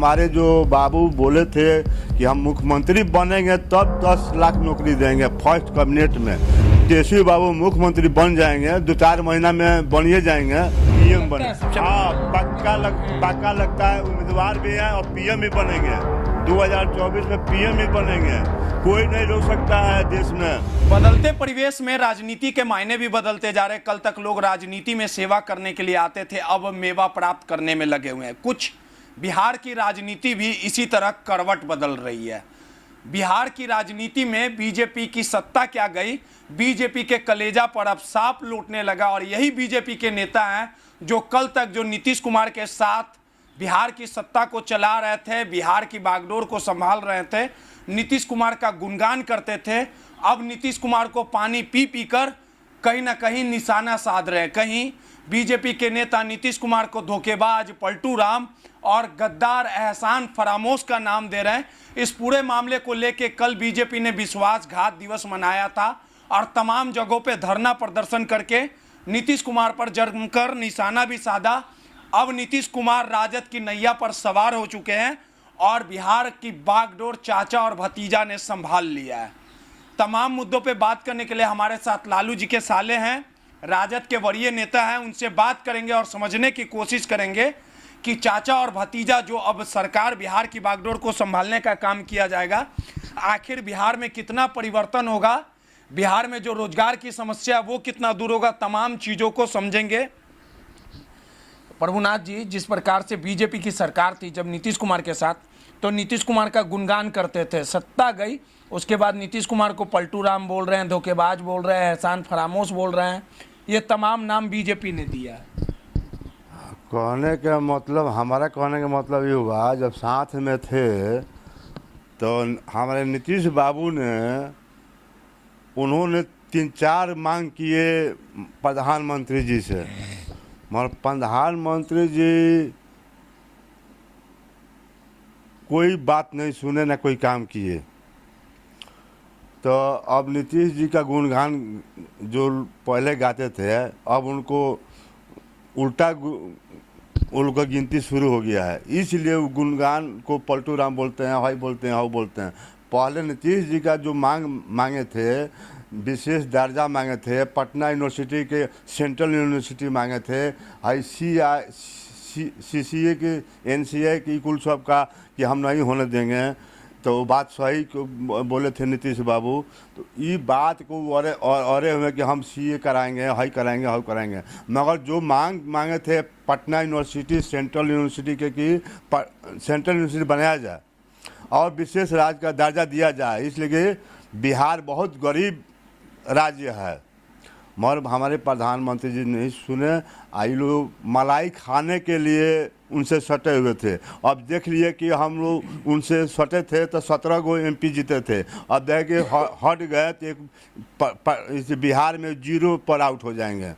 हमारे जो बाबू बोले थे कि हम मुख्यमंत्री बनेंगे तब 10 लाख नौकरी देंगे फर्स्ट कैबिनेट में। तेजस्वी बाबू मुख्यमंत्री बन जाएंगे, 2-4 महीना में बनिए जाएंगे, पीएम बने। हाँ, पक्का लगता है। उम्मीदवार भी हैं और पीएम भी बनेंगे। 2024 में पीएम भी बनेंगे। कोई नहीं रोक सकता है देश में। बदलते परिवेश में राजनीति के मायने भी बदलते जा रहे। कल तक लोग राजनीति में सेवा करने के लिए आते थे, अब मेवा प्राप्त करने में लगे हुए हैं। कुछ बिहार की राजनीति भी इसी तरह करवट बदल रही है। बिहार की राजनीति में बीजेपी की सत्ता क्या गई, बीजेपी के कलेजा पर अब सांप लौटने लगा। और यही बीजेपी के नेता हैं जो कल तक जो नीतीश कुमार के साथ बिहार की सत्ता को चला रहे थे, बिहार की बागडोर को संभाल रहे थे, नीतीश कुमार का गुणगान करते थे, अब नीतीश कुमार को पानी पी पी कर कहीं ना कहीं निशाना साध रहे हैं। कहीं बीजेपी के नेता नीतीश कुमार को धोखेबाज, पलटू राम और गद्दार, एहसान फरामोश का नाम दे रहे हैं। इस पूरे मामले को लेकर कल बीजेपी ने विश्वासघात दिवस मनाया था और तमाम जगहों पे धरना प्रदर्शन करके नीतीश कुमार पर जमकर निशाना भी साधा। अब नीतीश कुमार राजद की नैया पर सवार हो चुके हैं और बिहार की बागडोर चाचा और भतीजा ने संभाल लिया है। तमाम मुद्दों पे बात करने के लिए हमारे साथ लालू जी के साले हैं, राजद के वरीय नेता हैं। उनसे बात करेंगे और समझने की कोशिश करेंगे कि चाचा और भतीजा जो अब सरकार बिहार की बागडोर को संभालने का काम किया जाएगा, आखिर बिहार में कितना परिवर्तन होगा, बिहार में जो रोजगार की समस्या वो कितना दूर होगा, तमाम चीज़ों को समझेंगे। प्रभुनाथ जी, जिस प्रकार से बीजेपी की सरकार थी जब नीतीश कुमार के साथ, तो नीतीश कुमार का गुणगान करते थे। सत्ता गई, उसके बाद नीतीश कुमार को पलटू राम बोल रहे हैं, धोखेबाज बोल रहे हैं, एहसान फरामोश बोल रहे हैं। ये तमाम नाम बीजेपी ने दिया है। कहने का मतलब, हमारा कहने का मतलब ये हुआ, जब साथ में थे तो हमारे नीतीश बाबू ने, उन्होंने 3-4 मांग किए प्रधानमंत्री जी से, मगर प्रधानमंत्री जी कोई बात नहीं सुने, ना कोई काम किए। तो अब नीतीश जी का गुणगान जो पहले गाते थे, अब उनको उल्टा उनका गिनती शुरू हो गया है। इसलिए गुणगान को पलटू राम बोलते हैं, हाई बोलते हैं, हाउ बोलते हैं। पहले नीतीश जी का जो मांगे थे, विशेष दर्जा मांगे थे, पटना यूनिवर्सिटी के सेंट्रल यूनिवर्सिटी मांगे थे, हाई CCA की, NCA की, कुल सब का कि हम नहीं होने देंगे। तो बात सही बोले थे नीतीश बाबू। तो ये बात को अरे हुए कि हम CA कराएंगे, हाई कराएंगे, हाउ कराएंगे। मगर जो मांगे थे पटना यूनिवर्सिटी, सेंट्रल यूनिवर्सिटी के कि सेंट्रल यूनिवर्सिटी बनाया जाए और विशेष राज्य का दर्जा दिया जाए, इसलिए कि बिहार बहुत गरीब राज्य है। मगर हमारे प्रधानमंत्री जी नहीं सुने। आई लोग मलाई खाने के लिए उनसे सटे हुए थे। अब देख लिए कि हम लोग उनसे सटे थे तो 17 गो MP जीते थे। अब देखिए हट गए तो इस बिहार में 0 पर आउट हो जाएंगे,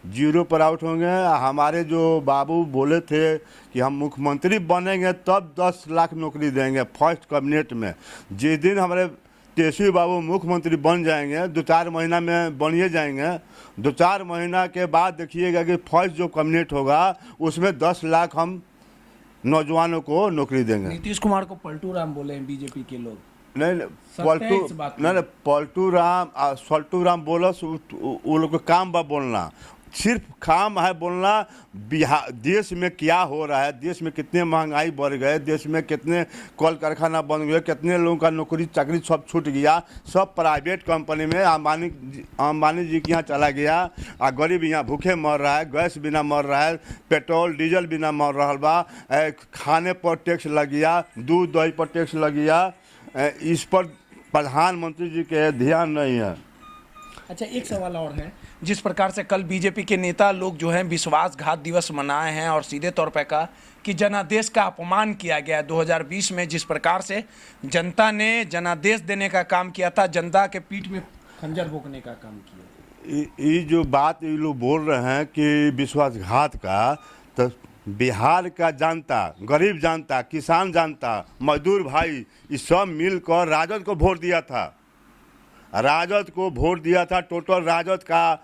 0 पर आउट होंगे। हमारे जो बाबू बोले थे कि हम मुख्यमंत्री बनेंगे तब 10 लाख नौकरी देंगे फर्स्ट कैबिनेट में। जिस दिन हमारे तेजस्वी बाबू मुख्यमंत्री बन जाएंगे, 2-4 महीना में बनिए जाएंगे, 2-4 महीना के बाद देखिएगा कि फर्स्ट जो कैबिनेट होगा उसमें 10 लाख हम नौजवानों को नौकरी देंगे। नीतीश कुमार को पलटू राम बोले हैं बीजेपी के लोग। नहीं, पलटू राम बोला, वो लोग का काम बा बोलना, सिर्फ काम है बोलना। बिहार देश में क्या हो रहा है, देश में कितने महंगाई बढ़ गए, देश में कितने कल कारखाना बन गए, कितने लोगों का नौकरी चाकरी सब छूट गया, सब प्राइवेट कंपनी में अंबानी जी के यहाँ चला गया। और गरीब यहाँ भूखे मर रहा है, गैस बिना मर रहा है, पेट्रोल डीजल बिना मर रहा बा, खाने पर टैक्स लग गया, दूध दही पर टैक्स लग गया। इस पर प्रधानमंत्री जी के ध्यान नहीं है। अच्छा, एक सवाल और है। जिस प्रकार से कल बीजेपी के नेता लोग जो हैं विश्वासघात दिवस मनाए हैं और सीधे तौर पर कहा कि जनादेश का अपमान किया गया 2020 में, जिस प्रकार से जनता ने जनादेश देने का काम किया था, जनता के पीठ में खंजर भोंकने का काम किया। ये जो बात ये लोग बोल रहे हैं कि विश्वासघात का, तो बिहार का जनता, गरीब जनता, किसान जनता, मजदूर भाई, ये सब मिलकर राजद को वोट दिया था। राजद को वोट दिया था, टोटल राजद का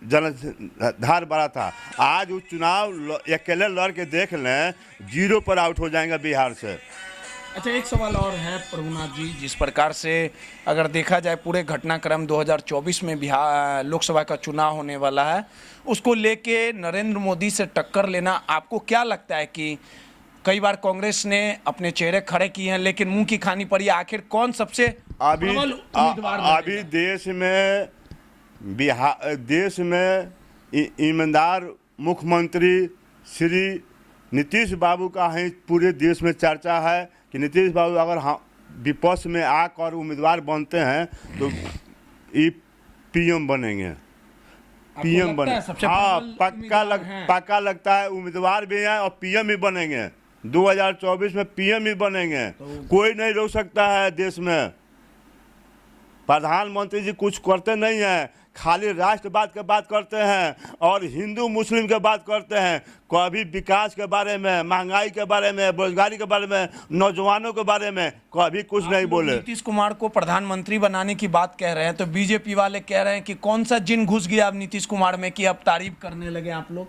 जनधार बड़ा था। आज वो चुनाव अकेले लड़ के देख लें, 0 पर आउट हो जाएंगे बिहार से। अच्छा, एक सवाल और है प्रभुनाथ जी, जिस प्रकार से अगर देखा जाए पूरे घटनाक्रम 2024 में बिहार लोकसभा का चुनाव होने वाला है, उसको लेके नरेंद्र मोदी से टक्कर लेना, आपको क्या लगता है कि कई बार कांग्रेस ने अपने चेहरे खड़े किए हैं लेकिन मुंह की खानी पड़ी, आखिर कौन सबसे प्रबल उम्मीदवार अभी देश में ईमानदार मुख्यमंत्री श्री नीतीश बाबू का ही पूरे देश में चर्चा है कि नीतीश बाबू अगर विपक्ष में आकर उम्मीदवार बनते हैं तो ये पीएम बनेंगे, पीएम बने। हाँ, पक्का लगता है, उम्मीदवार भी हैं और पीएम भी बनेंगे। 2024 में पीएम ही बनेंगे, कोई नहीं रोक सकता है देश में। प्रधानमंत्री जी कुछ करते नहीं हैं, खाली राष्ट्रवाद के बात करते हैं और हिंदू मुस्लिम के बात करते हैं। कभी विकास के बारे में, महंगाई के बारे में, बेरोजगारी के बारे में, नौजवानों के बारे में कभी कुछ नहीं बोले। नीतीश कुमार को प्रधानमंत्री बनाने की बात कह रहे हैं तो बीजेपी वाले कह रहे हैं कि कौन सा जिन घुस गया अब नीतीश कुमार में कि अब तारीफ करने लगे आप लोग?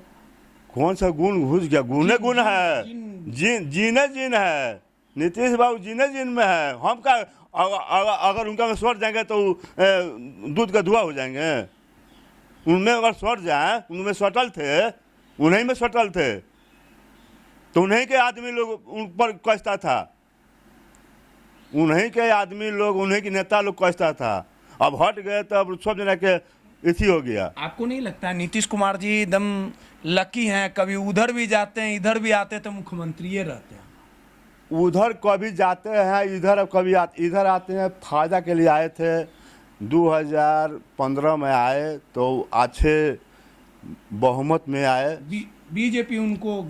कौन सा गुण घुस गया? गुने गुण है, जीने जीन है। नीतीश बाबू जीने जीन में है। हम का अगर उनका में सट जाएंगे तो दूध का धुआं हो जाएंगे। उनमें अगर सट जाए, उनमें सटल थे, उन्हीं में सटल थे तो उन्हीं के आदमी लोग उन पर कसता था, उन्हीं के आदमी लोग, उन्हीं के नेता लोग कसता था। अब हट गए तो अब सब जना के इसी हो गया। आपको नहीं लगता है नीतीश कुमार जी एकदम लकी हैं, कभी उधर भी जाते हैं इधर भी आते तो मुख्यमंत्री रहते हैं? उधर कभी जाते हैं, इधर कभी इधर आते हैं। फायदा के लिए आए थे, 2015 में आए तो अच्छे बहुमत में आए। बीजेपी उनको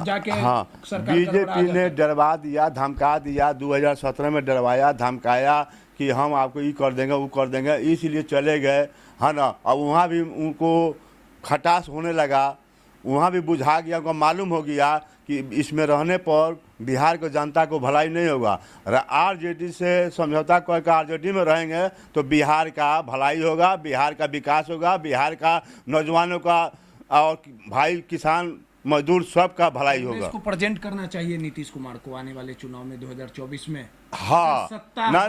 जाके हाँ, बीजेपी ने डरवा दिया, धमका दिया। 2017 में डरवाया, धमकाया कि हम आपको ये कर देंगे, वो कर देंगे, इसलिए चले गए, है ना। अब वहाँ भी उनको खटास होने लगा, वहाँ भी बुझा गया, उनको मालूम हो गया कि इसमें रहने पर बिहार को जनता को भलाई नहीं होगा। आरजेडी से समझौता करके आरजेडी में रहेंगे तो बिहार का भलाई होगा, बिहार का विकास होगा, बिहार का नौजवानों का और भाई किसान मजदूर सब का भलाई होगा। इसको प्रेजेंट करना चाहिए नीतीश कुमार को आने वाले चुनाव में 2024 में। हाँ, ना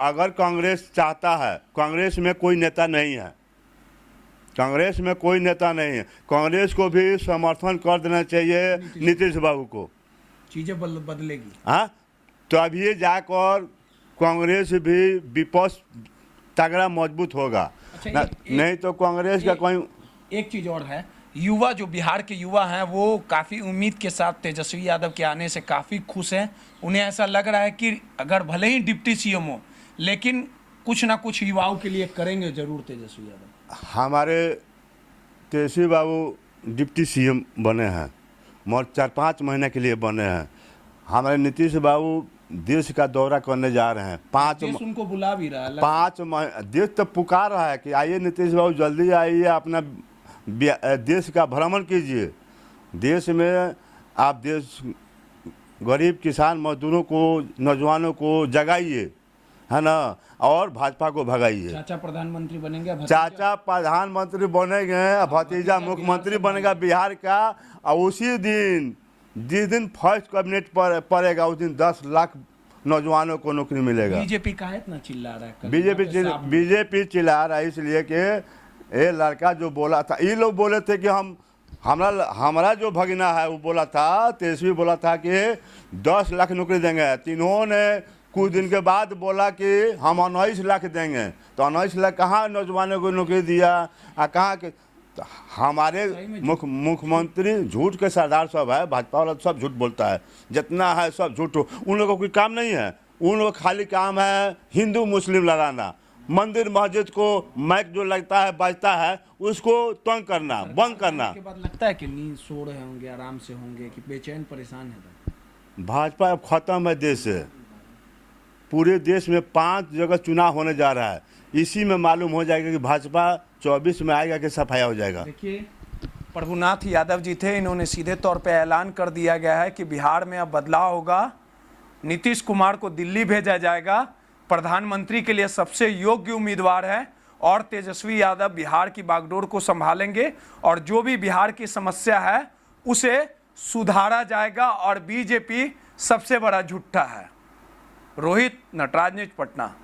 अगर कांग्रेस चाहता है, कांग्रेस में कोई नेता नहीं है, कांग्रेस में कोई नेता नहीं है, कांग्रेस को भी समर्थन कर देना चाहिए नीतीश बाबू को, चीजें बदलेगी। हाँ, तो अभी जाकर कांग्रेस भी विपक्ष तगड़ा मजबूत होगा। अच्छा, नहीं तो कांग्रेस का कोई। एक चीज और है, युवा जो बिहार के युवा हैं वो काफ़ी उम्मीद के साथ तेजस्वी यादव के आने से काफ़ी खुश हैं। उन्हें ऐसा लग रहा है कि अगर भले ही डिप्टी सीएम हो लेकिन कुछ ना कुछ युवाओं के लिए करेंगे जरूर तेजस्वी यादव। हमारे तेजस्वी बाबू डिप्टी सीएम बने हैं, मगर 4-5 महीने के लिए बने हैं। हमारे नीतीश बाबू देश का दौरा करने जा रहे हैं। 5 उनको बुला भी रहा है, 5 देश तो पुकार रहा है कि आइए नीतीश बाबू जल्दी आइए, अपना देश का भ्रमण कीजिए। देश में आप देश गरीब किसान मजदूरों को, नौजवानों को जगाइए, है ना, और भाजपा को भगाइए। चाचा प्रधानमंत्री बनेंगे, चाचा प्रधानमंत्री बनेंगे, भतीजा मुख्यमंत्री बनेगा बिहार का। और उसी दिन जिस दिन फर्स्ट कैबिनेट पर पड़ेगा उस दिन 10 लाख नौजवानों को नौकरी मिलेगा। बीजेपी का है इतना चिल्ला रहा है? बीजेपी चिल्ला रहा है इसलिए कि ये लड़का जो बोला था, ये लोग बोले थे कि हमारा जो भगना है वो बोला था, तेजस्वी बोला था कि 10 लाख नौकरी देंगे। तीनों ने कुछ दिन के बाद बोला कि हम 19 लाख देंगे। तो 19 लाख कहाँ नौजवानों को नौकरी दिया, कहाँ के? तो हमारे मुख्यमंत्री झूठ के सरदार सब है, भाजपा वाला सब झूठ बोलता है, जितना है सब झूठ। उन लोगों को कोई काम नहीं है, उन लोगों का खाली काम है हिंदू मुस्लिम लड़ाना, मंदिर मस्जिद को माइक जो लगता है बजता है उसको तंग करना, बंद करना। के बाद लगता है कि नींद सो रहे होंगे, आराम से होंगे, कि बेचैन परेशान है? भाजपा अब खत्म है देश से। पूरे देश में 5 जगह चुनाव होने जा रहा है, इसी में मालूम हो जाएगा कि भाजपा 24 में आएगा कि सफाया हो जाएगा। देखिए, प्रभुनाथ यादव जी थे, इन्होंने सीधे तौर पे ऐलान कर दिया गया है कि बिहार में अब बदलाव होगा, नीतीश कुमार को दिल्ली भेजा जाएगा प्रधानमंत्री के लिए सबसे योग्य उम्मीदवार है और तेजस्वी यादव बिहार की बागडोर को संभालेंगे और जो भी बिहार की समस्या है उसे सुधारा जाएगा और बीजेपी सबसे बड़ा झूठा है। रोहित, नटराज न्यूज, पटना।